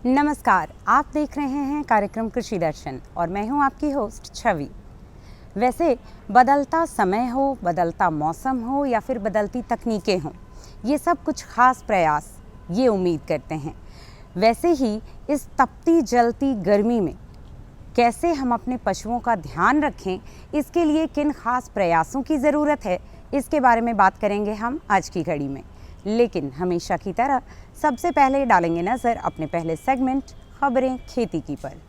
नमस्कार, आप देख रहे हैं कार्यक्रम कृषि दर्शन और मैं हूं आपकी होस्ट छवि। वैसे बदलता समय हो, बदलता मौसम हो या फिर बदलती तकनीकें हों, ये सब कुछ खास प्रयास ये उम्मीद करते हैं। वैसे ही इस तपती जलती गर्मी में कैसे हम अपने पशुओं का ध्यान रखें, इसके लिए किन खास प्रयासों की ज़रूरत है, इसके बारे में बात करेंगे हम आज की कड़ी में। लेकिन हमेशा की तरह सबसे पहले डालेंगे नज़र अपने पहले सेगमेंट खबरें खेती की पर।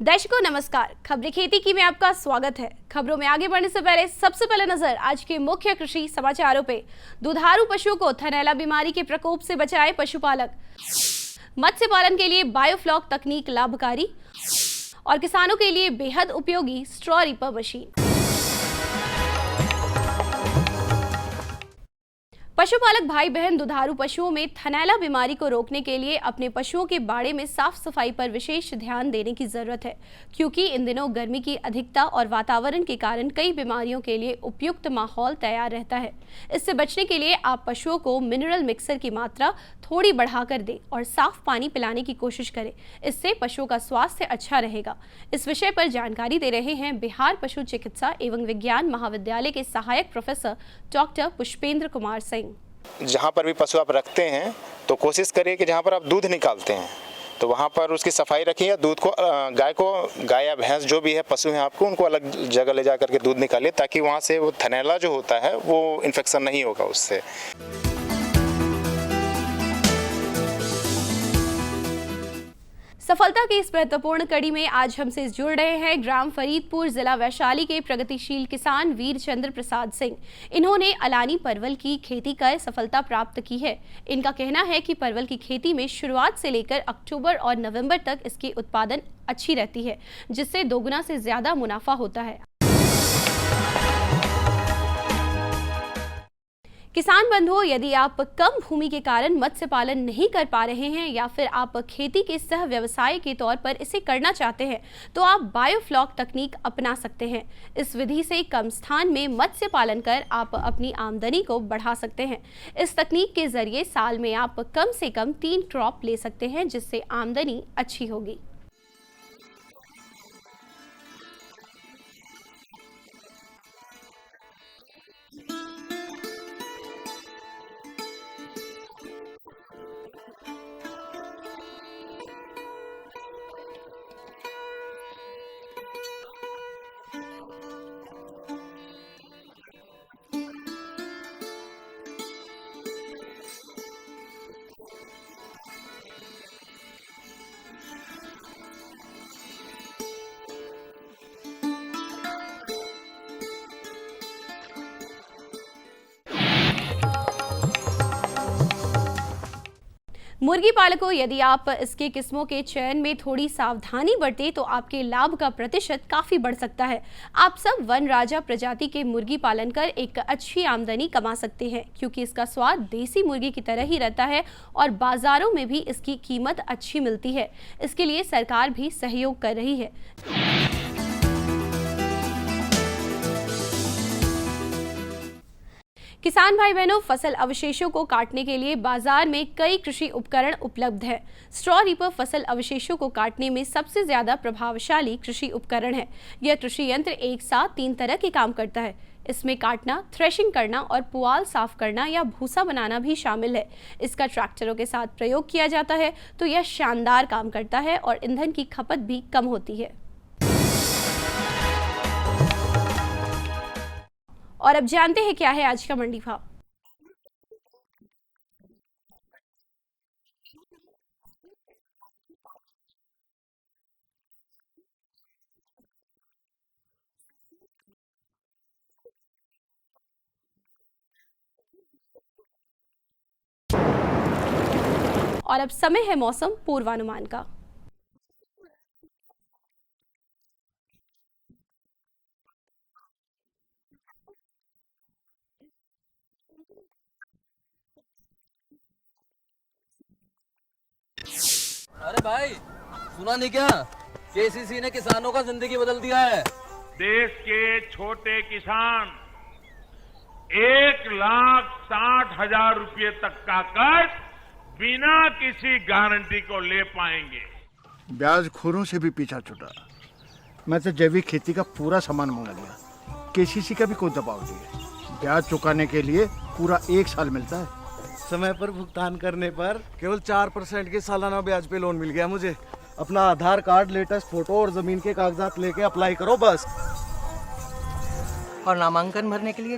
दर्शकों नमस्कार, खबरें खेती की में आपका स्वागत है। खबरों में आगे बढ़ने से पहले सबसे पहले नजर आज के मुख्य कृषि समाचारों पे। दुधारू पशुओं को थनैला बीमारी के प्रकोप से बचाए पशुपालक। मत्स्य पालन के लिए बायोफ्लॉक तकनीक लाभकारी और किसानों के लिए बेहद उपयोगी स्ट्रॉ रीपर मशीन। पशुपालक भाई बहन दुधारू पशुओं में थनैला बीमारी को रोकने के लिए अपने पशुओं के बाड़े में साफ सफाई पर विशेष ध्यान देने की जरूरत है, क्योंकि इन दिनों गर्मी की अधिकता और वातावरण के कारण कई बीमारियों के लिए उपयुक्त माहौल तैयार रहता है। इससे बचने के लिए आप पशुओं को मिनरल मिक्सर की मात्रा थोड़ी बढ़ाकर दें और साफ पानी पिलाने की कोशिश करें। इससे पशुओं का स्वास्थ्य अच्छा रहेगा। इस विषय पर जानकारी दे रहे हैं बिहार पशु चिकित्सा एवं विज्ञान महाविद्यालय के सहायक प्रोफेसर डॉक्टर पुष्पेंद्र कुमार सिंह। जहाँ पर भी पशु आप रखते हैं तो कोशिश करिए कि जहाँ पर आप दूध निकालते हैं तो वहाँ पर उसकी सफाई रखिए, या दूध को गाय या भैंस जो भी है पशु हैं आपको, उनको अलग जगह ले जा करके दूध निकालिए, ताकि वहाँ से वो थनैला जो होता है वो इन्फेक्शन नहीं होगा उससे। सफलता की इस महत्वपूर्ण कड़ी में आज हमसे जुड़ रहे हैं ग्राम फरीदपुर जिला वैशाली के प्रगतिशील किसान वीर चंद्र प्रसाद सिंह। इन्होंने अलानी परवल की खेती कर सफलता प्राप्त की है। इनका कहना है कि परवल की खेती में शुरुआत से लेकर अक्टूबर और नवंबर तक इसकी उत्पादन अच्छी रहती है, जिससे दोगुना से ज्यादा मुनाफा होता है। किसान बंधुओं, यदि आप कम भूमि के कारण मत्स्य पालन नहीं कर पा रहे हैं या फिर आप खेती के सह व्यवसाय के तौर पर इसे करना चाहते हैं, तो आप बायोफ्लॉक तकनीक अपना सकते हैं। इस विधि से कम स्थान में मत्स्य पालन कर आप अपनी आमदनी को बढ़ा सकते हैं। इस तकनीक के जरिए साल में आप कम से कम 3 क्रॉप ले सकते हैं, जिससे आमदनी अच्छी होगी। मुर्गी पालकों, यदि आप इसके किस्मों के चयन में थोड़ी सावधानी बरतें तो आपके लाभ का प्रतिशत काफी बढ़ सकता है। आप सब वन राजा प्रजाति के मुर्गी पालन कर एक अच्छी आमदनी कमा सकते हैं, क्योंकि इसका स्वाद देसी मुर्गी की तरह ही रहता है और बाजारों में भी इसकी कीमत अच्छी मिलती है। इसके लिए सरकार भी सहयोग कर रही है। किसान भाई बहनों, फसल अवशेषों को काटने के लिए बाजार में कई कृषि उपकरण उपलब्ध है। स्ट्रॉ रीपर फसल अवशेषों को काटने में सबसे ज्यादा प्रभावशाली कृषि उपकरण है। यह कृषि यंत्र एक साथ 3 तरह के काम करता है। इसमें काटना, थ्रेशिंग करना और पुआल साफ करना या भूसा बनाना भी शामिल है। इसका ट्रैक्टरों के साथ प्रयोग किया जाता है तो यह शानदार काम करता है और ईंधन की खपत भी कम होती है। और अब जानते हैं क्या है आज का मंडी भाव। और अब समय है मौसम पूर्वानुमान का। अरे भाई, सुना नहीं क्या? केसीसी ने किसानों का जिंदगी बदल दिया है। देश के छोटे किसान 1,60,000 रुपये तक का कर्ज बिना किसी गारंटी को ले पाएंगे। ब्याज खोरों से भी पीछा छुटा। मैं तो जैविक खेती का पूरा सामान मंगा लिया। केसीसी का भी कोई दबाव नहीं है। ब्याज चुकाने के लिए पूरा 1 साल मिलता है। समय पर भुगतान करने पर केवल 4% के सालाना ब्याज पे लोन मिल गया मुझे। अपना आधार कार्ड, लेटेस्ट फोटो और जमीन के कागजात लेके अप्लाई करो बस। और नामांकन भरने के लिए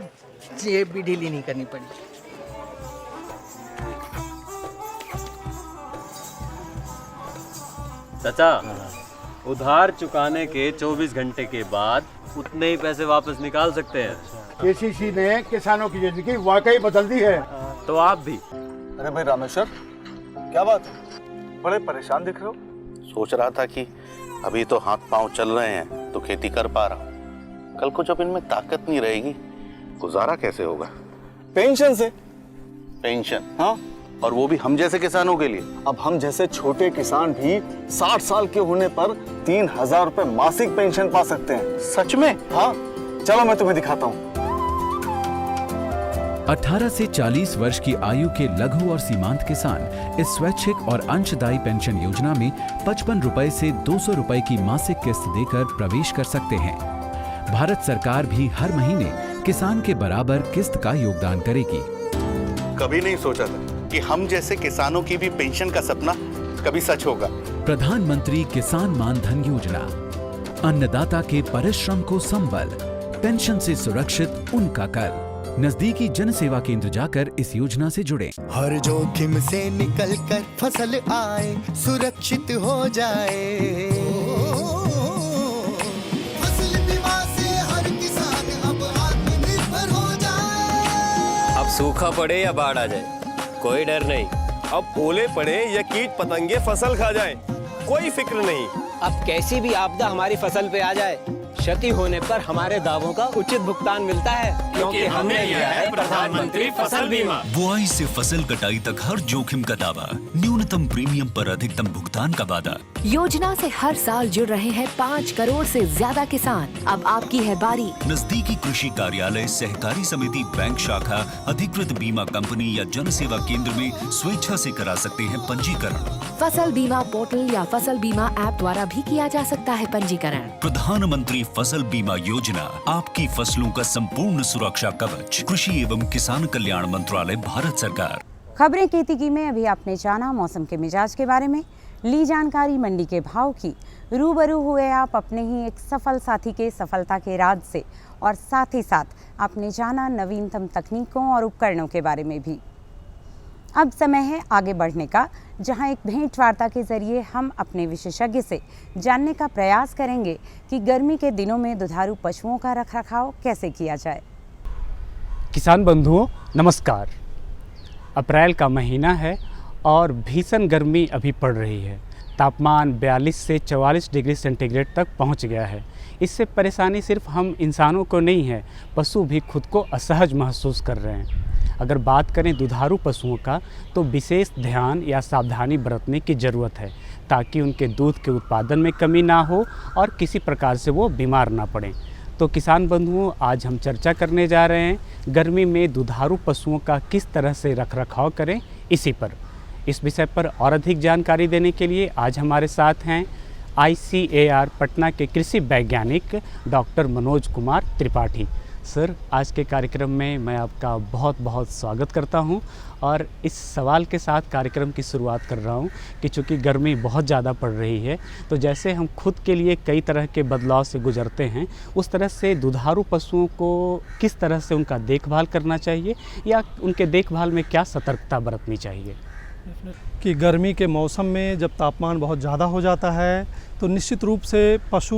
जेब भी ढीली नहीं करनी पड़ी। चाचा, उधार चुकाने के 24 घंटे के बाद उतने ही पैसे वापस निकाल सकते हैं। केसीसी ने किसानों की जिंदगी वाकई बदल दी है। तो आप भी। अरे भाई रामेश्वर, क्या बात, बड़े परेशान दिख रहे हो? सोच रहा था कि अभी तो हाथ पांव चल रहे हैं तो खेती कर पा रहा हूँ, कल को जब इनमें ताकत नहीं रहेगी गुजारा कैसे होगा? पेंशन से। पेंशन? हाँ, और वो भी हम जैसे किसानों के लिए। अब हम जैसे छोटे किसान भी 60 साल के होने पर 3000 रुपए मासिक पेंशन पा सकते हैं। सच में? हाँ, चलो मैं तुम्हें दिखाता हूँ। 18 से 40 वर्ष की आयु के लघु और सीमांत किसान इस स्वैच्छिक और अंशदायी पेंशन योजना में 55 रुपए से 200 रुपए की मासिक किस्त देकर प्रवेश कर सकते हैं। भारत सरकार भी हर महीने किसान के बराबर किस्त का योगदान करेगी। कभी नहीं सोचा था कि हम जैसे किसानों की भी पेंशन का सपना कभी सच होगा। प्रधानमंत्री किसान मान धन योजना, अन्नदाता के परिश्रम को संबल, पेंशन से सुरक्षित उनका कर। नजदीकी जन सेवा केंद्र जाकर इस योजना से जुड़ें। हर जोखिम से निकल कर फसल आए, सुरक्षित हो जाए। फसल बीमा से हर किसान अब आत्मनिर्भर हो जाए। अब सूखा पड़े या बाढ़ आ जाए, कोई डर नहीं। अब ओले पड़े या कीट पतंगे फसल खा जाए, कोई फिक्र नहीं। अब कैसी भी आपदा हमारी फसल पे आ जाए, क्षति होने पर हमारे दावों का उचित भुगतान मिलता है, क्योंकि हमने लिया है प्रधानमंत्री फसल बीमा। बुआई से फसल कटाई तक हर जोखिम का दावा, न्यूनतम प्रीमियम पर अधिकतम भुगतान का वादा। योजना से हर साल जुड़ रहे हैं 5 करोड़ से ज्यादा किसान। अब आपकी है बारी। नजदीकी कृषि कार्यालय, सहकारी समिति, बैंक शाखा, अधिकृत बीमा कंपनी या जन सेवा केंद्र में स्वेच्छा से करा सकते हैं पंजीकरण। फसल बीमा पोर्टल या फसल बीमा ऐप द्वारा भी किया जा सकता है पंजीकरण। प्रधानमंत्री फसल बीमा योजना, आपकी फसलों का संपूर्ण सुरक्षा कवच। कृषि एवं किसान कल्याण मंत्रालय, भारत सरकार। खबरें खेती में अभी आपने जाना मौसम के मिजाज के बारे में, ली जानकारी मंडी के भाव की, रूबरू हुए आप अपने ही एक सफल साथी के सफलता के राज से, और साथ ही साथ आपने जाना नवीनतम तकनीकों और उपकरणों के बारे में भी। अब समय है आगे बढ़ने का, जहां एक भेंट वार्ता के जरिए हम अपने विशेषज्ञ से जानने का प्रयास करेंगे कि गर्मी के दिनों में दुधारू पशुओं का रखरखाव कैसे किया जाए। किसान बंधुओं नमस्कार। अप्रैल का महीना है और भीषण गर्मी अभी पड़ रही है। तापमान 42 से 44 डिग्री सेंटीग्रेड तक पहुंच गया है। इससे परेशानी सिर्फ हम इंसानों को नहीं है, पशु भी खुद को असहज महसूस कर रहे हैं। अगर बात करें दुधारू पशुओं का, तो विशेष ध्यान या सावधानी बरतने की ज़रूरत है, ताकि उनके दूध के उत्पादन में कमी ना हो और किसी प्रकार से वो बीमार ना पड़ें। तो किसान बंधुओं, आज हम चर्चा करने जा रहे हैं गर्मी में दुधारू पशुओं का किस तरह से रखरखाव करें, इसी पर। इस विषय पर और अधिक जानकारी देने के लिए आज हमारे साथ हैं ICAR पटना के कृषि वैज्ञानिक डॉक्टर मनोज कुमार त्रिपाठी। सर, आज के कार्यक्रम में मैं आपका बहुत बहुत स्वागत करता हूं और इस सवाल के साथ कार्यक्रम की शुरुआत कर रहा हूं कि चूँकि गर्मी बहुत ज़्यादा पड़ रही है, तो जैसे हम खुद के लिए कई तरह के बदलाव से गुजरते हैं, उस तरह से दुधारू पशुओं को किस तरह से उनका देखभाल करना चाहिए या उनके देखभाल में क्या सतर्कता बरतनी चाहिए? कि गर्मी के मौसम में जब तापमान बहुत ज़्यादा हो जाता है तो निश्चित रूप से पशु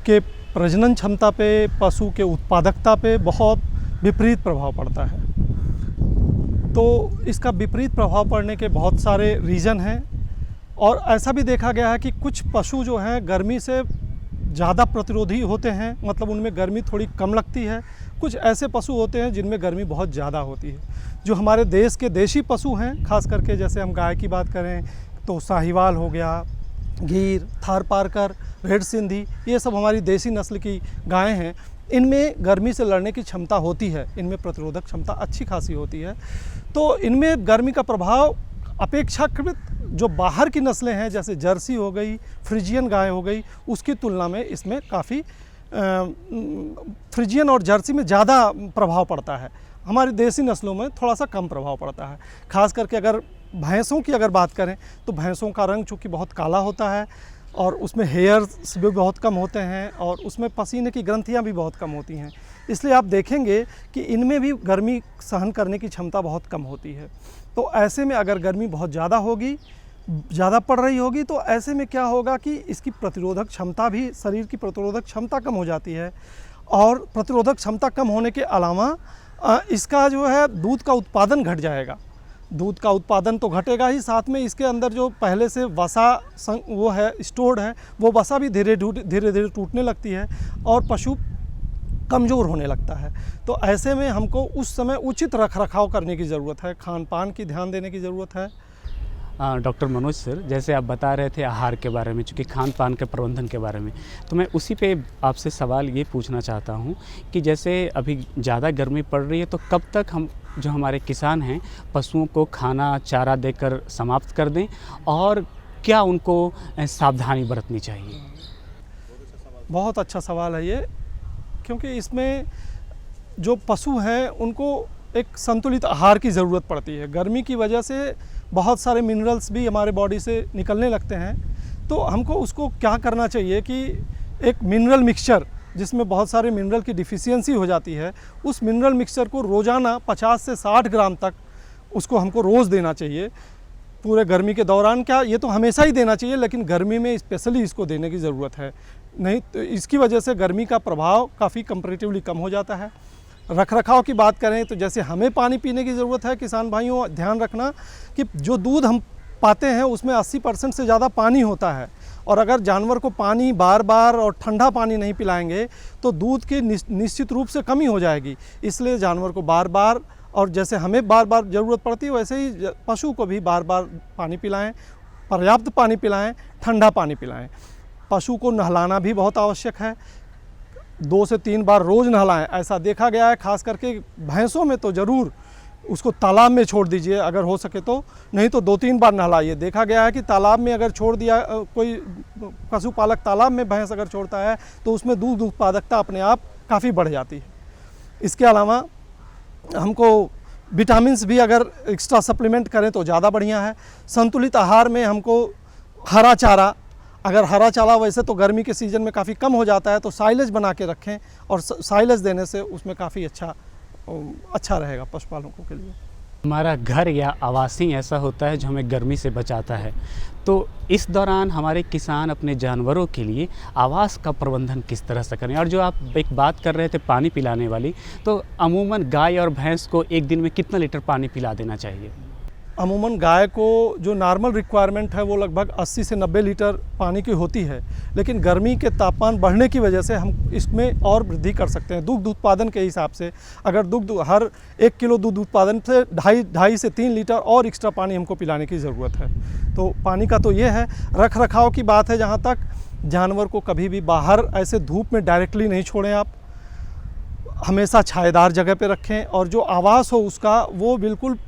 के प्रजनन क्षमता पे, पशु के उत्पादकता पे बहुत विपरीत प्रभाव पड़ता है। तो इसका विपरीत प्रभाव पड़ने के बहुत सारे रीज़न हैं और ऐसा भी देखा गया है कि कुछ पशु जो हैं गर्मी से ज़्यादा प्रतिरोधी होते हैं, मतलब उनमें गर्मी थोड़ी कम लगती है। कुछ ऐसे पशु होते हैं जिनमें गर्मी बहुत ज़्यादा होती है। जो हमारे देश के देशी पशु हैं, खास करके जैसे हम गाय की बात करें तो साहिवाल हो गया, गीर, थारपारकर, रेड सिंधी, ये सब हमारी देसी नस्ल की गायें हैं। इनमें गर्मी से लड़ने की क्षमता होती है, इनमें प्रतिरोधक क्षमता अच्छी खासी होती है। तो इनमें गर्मी का प्रभाव अपेक्षाकृत जो बाहर की नस्लें हैं जैसे जर्सी हो गई, फ्रिजियन गाय हो गई, उसकी तुलना में इसमें काफ़ी फ्रिजियन और जर्सी में ज़्यादा प्रभाव पड़ता है। हमारी देसी नस्लों में थोड़ा सा कम प्रभाव पड़ता है। खास करके अगर भैंसों की अगर बात करें तो भैंसों का रंग चूँकि बहुत काला होता है और उसमें हेयर्स भी बहुत कम होते हैं और उसमें पसीने की ग्रंथियाँ भी बहुत कम होती हैं, इसलिए आप देखेंगे कि इनमें भी गर्मी सहन करने की क्षमता बहुत कम होती है। तो ऐसे में अगर गर्मी बहुत ज़्यादा होगी, ज़्यादा पड़ रही होगी, तो ऐसे में क्या होगा कि इसकी प्रतिरोधक क्षमता भी, शरीर की प्रतिरोधक क्षमता कम हो जाती है। और प्रतिरोधक क्षमता कम होने के अलावा इसका जो है दूध का उत्पादन घट जाएगा। दूध का उत्पादन तो घटेगा ही, साथ में इसके अंदर जो पहले से वसा वो है स्टोर्ड है, वो वसा भी धीरे धीरे टूटने लगती है और पशु कमज़ोर होने लगता है। तो ऐसे में हमको उस समय उचित रखरखाव करने की ज़रूरत है, खान पान की ध्यान देने की ज़रूरत है। डॉक्टर मनोज सर, जैसे आप बता रहे थे आहार के बारे में, चूँकि खान पान के प्रबंधन के बारे में, तो मैं उसी पे आपसे सवाल ये पूछना चाहता हूँ कि जैसे अभी ज़्यादा गर्मी पड़ रही है तो कब तक हम जो हमारे किसान हैं पशुओं को खाना चारा देकर समाप्त कर दें और क्या उनको सावधानी बरतनी चाहिए? बहुत अच्छा सवाल है ये, क्योंकि इसमें जो पशु हैं उनको एक संतुलित आहार की ज़रूरत पड़ती है। गर्मी की वजह से बहुत सारे मिनरल्स भी हमारे बॉडी से निकलने लगते हैं, तो हमको उसको क्या करना चाहिए कि एक मिनरल मिक्सचर जिसमें बहुत सारे मिनरल की डिफिशियंसी हो जाती है, उस मिनरल मिक्सचर को रोज़ाना 50 से 60 ग्राम तक उसको हमको रोज़ देना चाहिए पूरे गर्मी के दौरान। क्या ये तो हमेशा ही देना चाहिए, लेकिन गर्मी में स्पेशली इसको देने की ज़रूरत है, नहीं तो इसकी वजह से गर्मी का प्रभाव काफ़ी कंपैरेटिवली कम हो जाता है। रखरखाव की बात करें तो जैसे हमें पानी पीने की ज़रूरत है, किसान भाइयों ध्यान रखना कि जो दूध हम पाते हैं उसमें 80% से ज़्यादा पानी होता है, और अगर जानवर को पानी बार बार और ठंडा पानी नहीं पिलाएंगे तो दूध की निश्चित रूप से कमी हो जाएगी। इसलिए जानवर को बार बार, और जैसे हमें बार बार ज़रूरत पड़ती है वैसे ही पशु को भी बार बार पानी पिलाएं, पर्याप्त पानी पिलाएं, ठंडा पानी पिलाएं। पशु को नहलाना भी बहुत आवश्यक है, 2 से 3 बार रोज़ नहलाएं, ऐसा देखा गया है। खास करके भैंसों में तो ज़रूर उसको तालाब में छोड़ दीजिए अगर हो सके तो, नहीं तो 2-3 बार नहलाइए। देखा गया है कि तालाब में अगर छोड़ दिया, कोई पशुपालक तालाब में भैंस अगर छोड़ता है तो उसमें दूध उत्पादकता अपने आप काफ़ी बढ़ जाती है। इसके अलावा हमको विटामिन्स भी अगर एक्स्ट्रा सप्लीमेंट करें तो ज़्यादा बढ़िया है। संतुलित आहार में हमको हरा चारा, अगर हरा चारा वैसे तो गर्मी के सीज़न में काफ़ी कम हो जाता है, तो साइलेज बना के रखें, और साइलेज देने से उसमें काफ़ी अच्छा रहेगा पशुपालकों के लिए। हमारा घर या आवासीय ऐसा होता है जो हमें गर्मी से बचाता है, तो इस दौरान हमारे किसान अपने जानवरों के लिए आवास का प्रबंधन किस तरह से करें? और जो आप एक बात कर रहे थे पानी पिलाने वाली, तो अमूमन गाय और भैंस को एक दिन में कितना लीटर पानी पिला देना चाहिए? अमूमन गाय को जो नॉर्मल रिक्वायरमेंट है वो लगभग 80 से 90 लीटर पानी की होती है, लेकिन गर्मी के तापमान बढ़ने की वजह से हम इसमें और वृद्धि कर सकते हैं। दुग्ध उत्पादन के हिसाब से अगर हर 1 किलो दूध उत्पादन से 2.5 से 3 लीटर और एक्स्ट्रा पानी हमको पिलाने की ज़रूरत है। तो पानी का तो ये है। रख रखाव की बात है जहाँ तक, जानवर को कभी भी बाहर ऐसे धूप में डायरेक्टली नहीं छोड़ें आप, हमेशा छायादार जगह पे रखें, और जो आवास हो उसका वो बिल्कुल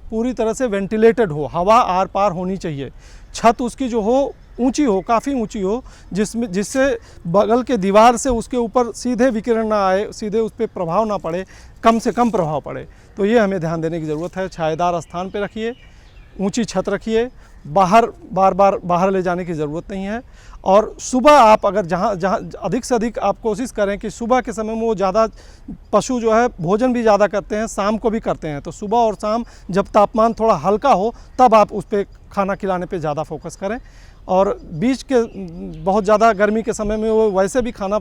पूरी तरह से वेंटिलेटेड हो, हवा आर पार होनी चाहिए। छत उसकी जो हो ऊंची हो, काफ़ी ऊंची हो, जिससे बगल के दीवार से उसके ऊपर सीधे विकिरण ना आए, सीधे उस पर प्रभाव ना पड़े, कम से कम प्रभाव पड़े। तो ये हमें ध्यान देने की ज़रूरत है। छायादार स्थान पे रखिए, ऊंची छत रखिए, बाहर बार ले जाने की ज़रूरत नहीं है। और सुबह आप अगर जहाँ अधिक से अधिक आप कोशिश करें कि सुबह के समय में वो ज़्यादा पशु जो है भोजन भी ज़्यादा करते हैं, शाम को भी करते हैं, तो सुबह और शाम जब तापमान थोड़ा हल्का हो तब आप उस पर खाना खिलाने पे ज़्यादा फोकस करें। और बीच के बहुत ज़्यादा गर्मी के समय में वो वैसे भी खाना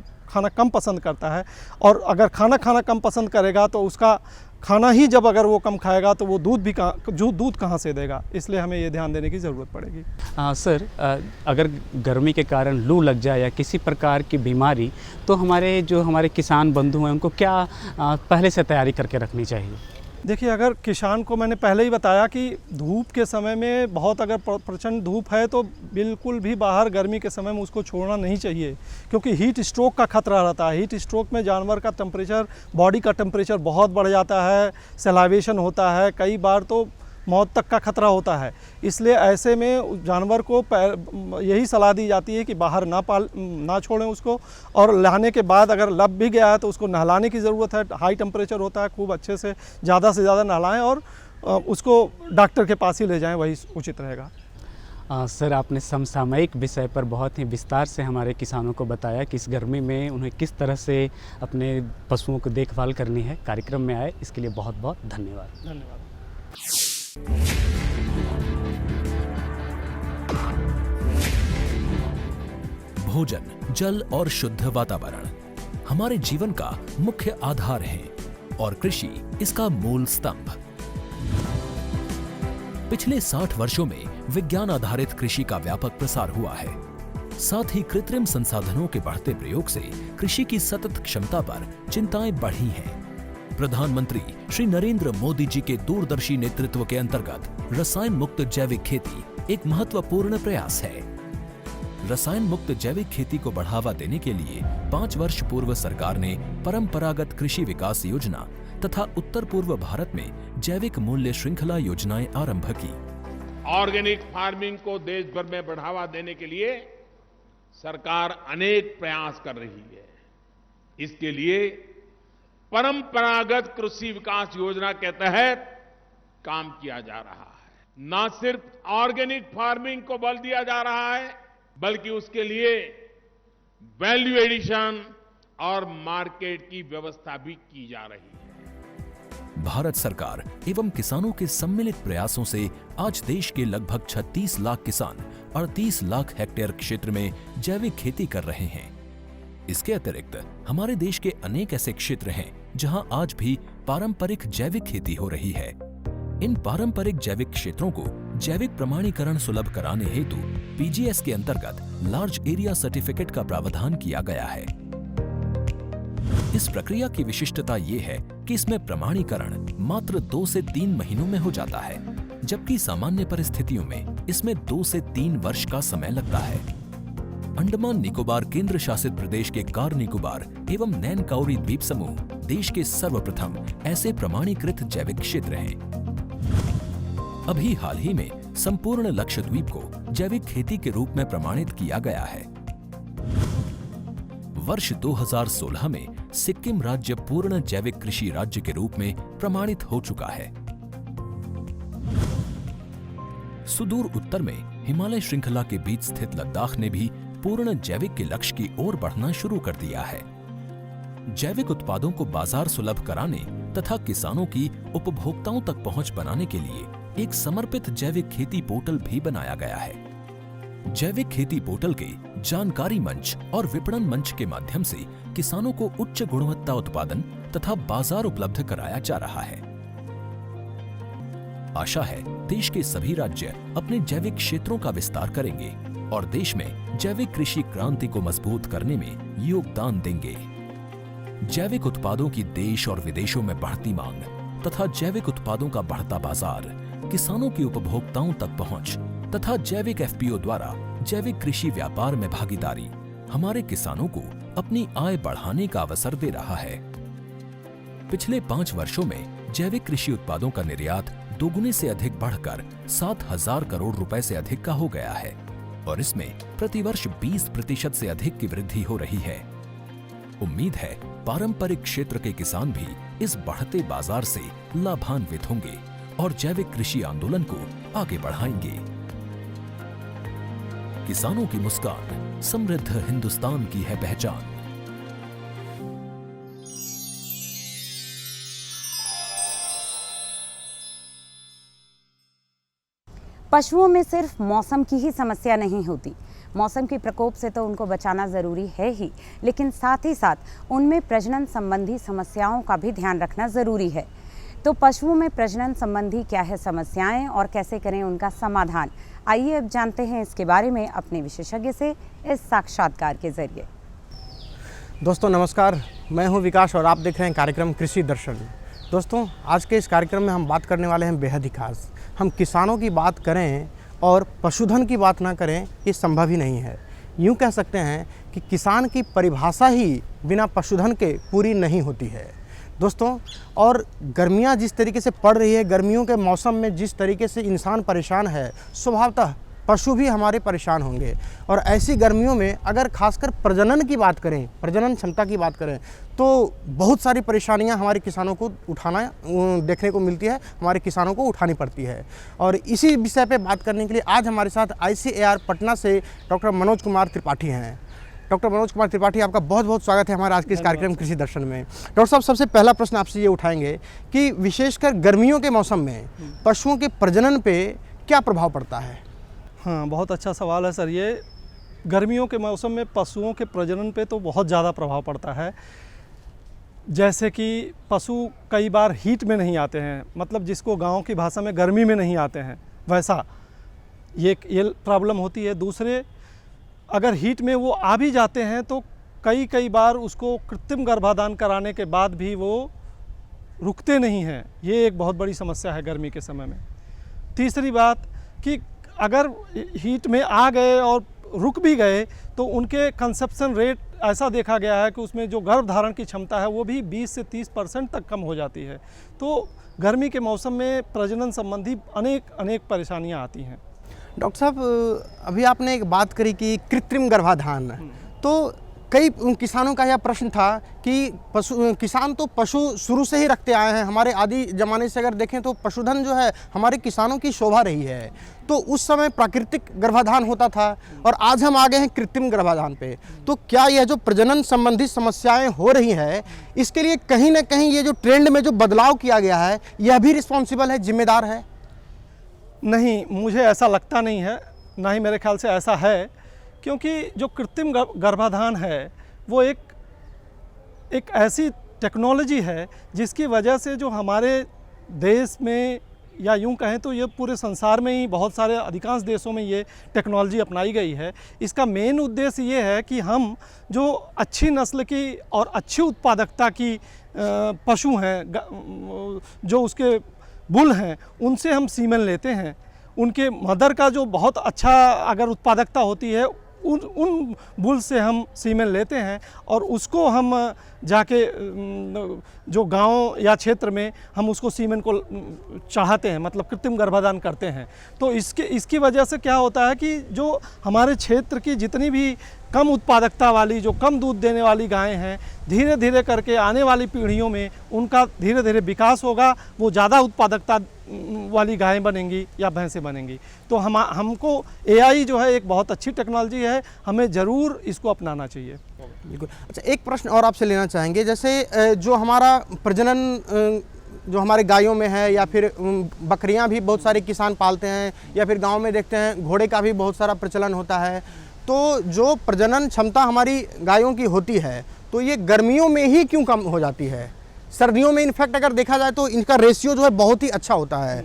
कम पसंद करता है, और अगर खाना कम पसंद करेगा तो उसका खाना ही जब अगर वो कम खाएगा तो वो दूध कहाँ से देगा, इसलिए हमें ये ध्यान देने की ज़रूरत पड़ेगी। सर, अगर गर्मी के कारण लू लग जाए या किसी प्रकार की बीमारी, तो हमारे किसान बंधु हैं उनको क्या पहले से तैयारी करके रखनी चाहिए? देखिए, अगर किसान को मैंने पहले ही बताया कि धूप के समय में बहुत अगर प्रचंड धूप है तो बिल्कुल भी बाहर गर्मी के समय में उसको छोड़ना नहीं चाहिए, क्योंकि हीट स्ट्रोक का खतरा रहता है। हीट स्ट्रोक में जानवर का टेम्परेचर, बॉडी का टेम्परेचर बहुत बढ़ जाता है, सेलाइवेशन होता है, कई बार तो मौत तक का खतरा होता है। इसलिए ऐसे में जानवर को यही सलाह दी जाती है कि बाहर ना छोड़ें उसको, और लाने के बाद अगर लग भी गया है तो उसको नहलाने की ज़रूरत है। हाई टेम्परेचर होता है, खूब अच्छे से ज़्यादा नहलाएं और उसको डॉक्टर के पास ही ले जाएं, वही उचित रहेगा। सर, आपने समसामयिक विषय पर बहुत ही विस्तार से हमारे किसानों को बताया कि इस गर्मी में उन्हें किस तरह से अपने पशुओं को देखभाल करनी है। कार्यक्रम में आए इसके लिए बहुत बहुत धन्यवाद। धन्यवाद। भोजन, जल और शुद्ध वातावरण हमारे जीवन का मुख्य आधार है और कृषि इसका मूल स्तंभ। पिछले 60 वर्षों में विज्ञान आधारित कृषि का व्यापक प्रसार हुआ है। साथ ही कृत्रिम संसाधनों के बढ़ते प्रयोग से कृषि की सतत क्षमता पर चिंताएं बढ़ी हैं। प्रधानमंत्री श्री नरेंद्र मोदी जी के दूरदर्शी नेतृत्व के अंतर्गत रसायन मुक्त जैविक खेती एक महत्वपूर्ण प्रयास है। रसायन मुक्त जैविक खेती को बढ़ावा देने के लिए 5 वर्ष पूर्व सरकार ने परंपरागत कृषि विकास योजना तथा उत्तर पूर्व भारत में जैविक मूल्य श्रृंखला योजनाएं आरंभ की। ऑर्गेनिक फार्मिंग को देश भर में बढ़ावा देने के लिए सरकार अनेक प्रयास कर रही है। इसके लिए परंपरागत कृषि विकास योजना के तहत काम किया जा रहा है। न सिर्फ ऑर्गेनिक फार्मिंग को बल दिया जा रहा है, बल्कि उसके लिए वैल्यू एडिशन और मार्केट की व्यवस्था भी की जा रही है। भारत सरकार एवं किसानों के सम्मिलित प्रयासों से आज देश के लगभग 36 लाख किसान 38 लाख हेक्टेयर क्षेत्र में जैविक खेती कर रहे हैं। इसके अतिरिक्त हमारे देश के अनेक ऐसे क्षेत्र हैं जहां आज भी पारंपरिक जैविक खेती हो रही है। इन पारंपरिक जैविक क्षेत्रों को जैविक प्रमाणीकरण सुलभ कराने हेतु पीजीएस के अंतर्गत लार्ज एरिया सर्टिफिकेट का प्रावधान किया गया है। इस प्रक्रिया की विशिष्टता ये है कि इसमें प्रमाणीकरण मात्र 2 से 3 महीनों में हो जाता है, जबकि सामान्य परिस्थितियों में इसमें 2 से 3 वर्ष का समय लगता है। अंडमान निकोबार केंद्र शासित प्रदेश के कार निकोबार एवं नैन काउरी द्वीप समूह देश के सर्वप्रथम ऐसे प्रमाणीकृत जैविक क्षेत्र हैं। अभी हाल ही में संपूर्ण लक्षद्वीप को जैविक खेती के रूप में प्रमाणित किया गया है। वर्ष 2016 में सिक्किम राज्य पूर्ण जैविक कृषि राज्य के रूप में प्रमाणित हो चुका है। सुदूर उत्तर में हिमालय श्रृंखला के बीच स्थित लद्दाख ने भी पूर्ण जैविक के लक्ष्य की ओर बढ़ना शुरू कर दिया है। जैविक उत्पादों को बाजार सुलभ कराने तथा किसानों की उपभोक्ताओं तक पहुंच बनाने के लिए एक समर्पित जैविक खेती पोर्टल भी बनाया गया है। जैविक खेती पोर्टल के जानकारी मंच और विपणन मंच के माध्यम से किसानों को उच्च गुणवत्ता उत्पादन तथा बाजार उपलब्ध कराया जा रहा है। आशा है देश के सभी राज्य अपने जैविक क्षेत्रों का विस्तार करेंगे और देश में जैविक कृषि क्रांति को मजबूत करने में योगदान देंगे। जैविक उत्पादों की देश और विदेशों में बढ़ती मांग तथा जैविक उत्पादों का बढ़ता बाजार, किसानों की उपभोक्ताओं तक पहुंच तथा जैविक एफपीओ द्वारा जैविक कृषि व्यापार में भागीदारी हमारे किसानों को अपनी आय बढ़ाने का अवसर दे रहा है। पिछले 5 वर्षों में जैविक कृषि उत्पादों का निर्यात दोगुने से अधिक बढ़कर 7,000 करोड़ रुपए से अधिक का हो गया है और इसमें प्रतिवर्ष 20% से अधिक की वृद्धि हो रही है। उम्मीद है पारंपरिक क्षेत्र के किसान भी इस बढ़ते बाजार से लाभान्वित होंगे और जैविक कृषि आंदोलन को आगे बढ़ाएंगे। किसानों की मुस्कान समृद्ध हिंदुस्तान की है पहचान। पशुओं में सिर्फ मौसम की ही समस्या नहीं होती। मौसम के प्रकोप से तो उनको बचाना ज़रूरी है ही, लेकिन साथ ही साथ उनमें प्रजनन संबंधी समस्याओं का भी ध्यान रखना ज़रूरी है। तो पशुओं में प्रजनन संबंधी क्या है समस्याएं और कैसे करें उनका समाधान, आइए अब जानते हैं इसके बारे में अपने विशेषज्ञ से इस साक्षात्कार के जरिए। दोस्तों नमस्कार, मैं हूं विकास और आप देख रहे हैं कार्यक्रम कृषि दर्शन। दोस्तों आज के इस कार्यक्रम में हम बात करने वाले हैं बेहद ही खास। हम किसानों की बात करें और पशुधन की बात ना करें ये संभव ही नहीं है। यूँ कह सकते हैं कि किसान की परिभाषा ही बिना पशुधन के पूरी नहीं होती है। दोस्तों, और गर्मियाँ जिस तरीके से पड़ रही है, गर्मियों के मौसम में जिस तरीके से इंसान परेशान है, स्वभावतः पशु भी हमारे परेशान होंगे। और ऐसी गर्मियों में अगर खासकर प्रजनन की बात करें, प्रजनन क्षमता की बात करें, तो बहुत सारी परेशानियां हमारे किसानों को उठाना देखने को मिलती है, हमारे किसानों को उठानी पड़ती है। और इसी विषय पे बात करने के लिए आज हमारे साथ ICAR पटना से डॉक्टर मनोज कुमार त्रिपाठी हैं। डॉक्टर मनोज कुमार त्रिपाठी, आपका बहुत बहुत स्वागत है हमारे आज के इस कार्यक्रम कृषि दर्शन में। डॉक्टर साहब, सबसे पहला प्रश्न आपसे ये उठाएंगे कि विशेषकर गर्मियों के मौसम में पशुओं के प्रजनन पे क्या प्रभाव पड़ता है? हाँ, बहुत अच्छा सवाल है सर। ये गर्मियों के मौसम में पशुओं के प्रजनन पे तो बहुत ज़्यादा प्रभाव पड़ता है। जैसे कि पशु कई बार हीट में नहीं आते हैं, मतलब जिसको गांव की भाषा में गर्मी में नहीं आते हैं, वैसा ये प्रॉब्लम होती है। दूसरे, अगर हीट में वो आ भी जाते हैं तो कई बार उसको कृत्रिम गर्भाधान कराने के बाद भी वो रुकते नहीं हैं। ये एक बहुत बड़ी समस्या है गर्मी के समय में। तीसरी बात कि अगर हीट में आ गए और रुक भी गए तो उनके कंसेप्शन रेट ऐसा देखा गया है कि उसमें जो गर्भ धारण की क्षमता है वो भी 20 से 30% तक कम हो जाती है। तो गर्मी के मौसम में प्रजनन संबंधी अनेक परेशानियां आती हैं। डॉक्टर साहब, अभी आपने एक बात करी कि कृत्रिम गर्भाधान, तो कई किसानों का यह प्रश्न था कि किसान तो पशु शुरू से ही रखते आए हैं। हमारे आदि ज़माने से अगर देखें तो पशुधन जो है हमारे किसानों की शोभा रही है। तो उस समय प्राकृतिक गर्भाधान होता था और आज हम आ गए हैं कृत्रिम गर्भाधान पे। तो क्या यह जो प्रजनन संबंधी समस्याएं हो रही है, इसके लिए कहीं ना कहीं ये जो ट्रेंड में जो बदलाव किया गया है, यह भी रिस्पॉन्सिबल है, जिम्मेदार है? नहीं, मुझे ऐसा लगता नहीं है, ना ही मेरे ख्याल से ऐसा है। क्योंकि जो कृत्रिम गर्भाधान है वो एक ऐसी टेक्नोलॉजी है जिसकी वजह से जो हमारे देश में, या यूं कहें तो ये पूरे संसार में ही बहुत सारे अधिकांश देशों में ये टेक्नोलॉजी अपनाई गई है। इसका मेन उद्देश्य ये है कि हम जो अच्छी नस्ल की और अच्छी उत्पादकता की पशु हैं, जो उसके बुल हैं, उनसे हम सीमेन लेते हैं। उनके मदर का जो बहुत अच्छा अगर उत्पादकता होती है, उन बुल से हम सीमेन लेते हैं और उसको हम जाके जो गांव या क्षेत्र में हम उसको सीमेन को चाहते हैं, मतलब कृत्रिम गर्भाधान करते हैं। तो इसकी वजह से क्या होता है कि जो हमारे क्षेत्र की जितनी भी कम उत्पादकता वाली, जो कम दूध देने वाली गायें हैं, धीरे धीरे करके आने वाली पीढ़ियों में उनका धीरे धीरे विकास होगा, वो ज़्यादा उत्पादकता वाली गायें बनेंगी या भैंसें बनेंगी। तो हमको AI जो है एक बहुत अच्छी टेक्नोलॉजी है, हमें ज़रूर इसको अपनाना चाहिए। बिल्कुल। अच्छा, एक प्रश्न और आपसे लेना चाहेंगे। जैसे जो हमारा प्रजनन जो हमारे गायों में है, या फिर बकरियां भी बहुत सारे किसान पालते हैं, या फिर गांव में देखते हैं घोड़े का भी बहुत सारा प्रचलन होता है। तो जो प्रजनन क्षमता हमारी गायों की होती है, तो ये गर्मियों में ही क्यों कम हो जाती है? सर्दियों में इनफैक्ट अगर देखा जाए तो इनका रेशियो जो है बहुत ही अच्छा होता है,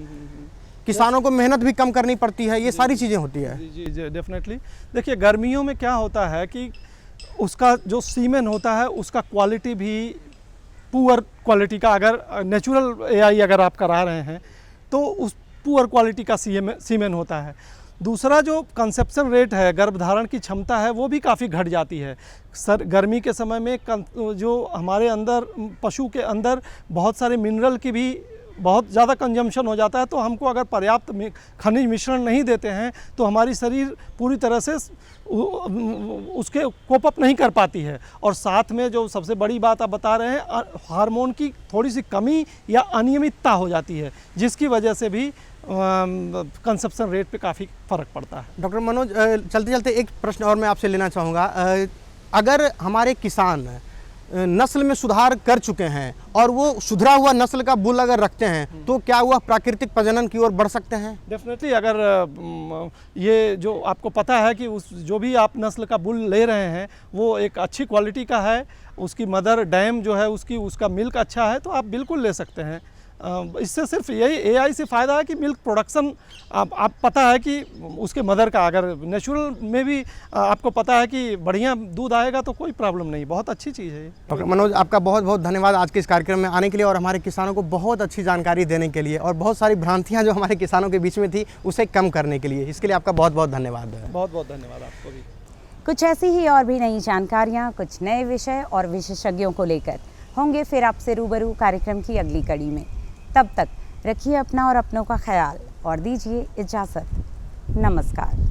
किसानों को मेहनत भी कम करनी पड़ती है, ये सारी चीज़ें होती है। जी, डेफिनेटली। देखिए, गर्मियों में क्या होता है कि उसका जो सीमेन होता है उसका क्वालिटी भी पुअर क्वालिटी का, अगर नेचुरल AI अगर आप करा रहे हैं तो उस पुअर क्वालिटी का सीमेन होता है। दूसरा, जो कंसेप्शन रेट है, गर्भधारण की क्षमता है, वो भी काफ़ी घट जाती है। गर्मी के समय में जो हमारे अंदर, पशु के अंदर बहुत सारे मिनरल की भी बहुत ज़्यादा कंजम्पशन हो जाता है। तो हमको अगर पर्याप्त खनिज मिश्रण नहीं देते हैं तो हमारी शरीर पूरी तरह से उसके कोप अप नहीं कर पाती है। और साथ में जो सबसे बड़ी बात आप बता रहे हैं, हार्मोन की थोड़ी सी कमी या अनियमितता हो जाती है, जिसकी वजह से भी कंसेप्शन रेट पे काफ़ी फ़र्क पड़ता है। डॉक्टर मनोज, चलते चलते एक प्रश्न और मैं आपसे लेना चाहूँगा। अगर हमारे किसान नस्ल में सुधार कर चुके हैं और वो सुधरा हुआ नस्ल का बुल अगर रखते हैं, तो क्या वह प्राकृतिक प्रजनन की ओर बढ़ सकते हैं? डेफिनेटली। अगर ये जो आपको पता है कि जो भी आप नस्ल का बुल ले रहे हैं वो एक अच्छी क्वालिटी का है, उसकी मदर डैम जो है उसका मिल्क अच्छा है, तो आप बिल्कुल ले सकते हैं। इससे सिर्फ यही AI से फ़ायदा है कि मिल्क प्रोडक्शन आप पता है कि उसके मदर का, अगर नेचुरल में भी आपको पता है कि बढ़िया दूध आएगा तो कोई प्रॉब्लम नहीं, बहुत अच्छी चीज़ है। डॉक्टर मनोज, आपका बहुत बहुत धन्यवाद आज के इस कार्यक्रम में आने के लिए और हमारे किसानों को बहुत अच्छी जानकारी देने के लिए, और बहुत सारी भ्रांतियाँ जो हमारे किसानों के बीच में थी उसे कम करने के लिए। इसके लिए आपका बहुत बहुत धन्यवाद है। बहुत बहुत धन्यवाद आपको भी। कुछ ऐसी ही और भी नई जानकारियाँ, कुछ नए विषय और विशेषज्ञों को लेकर होंगे फिर आपसे रूबरू कार्यक्रम की अगली कड़ी में। तब तक रखिए अपना और अपनों का ख्याल और दीजिए इजाज़त। नमस्कार।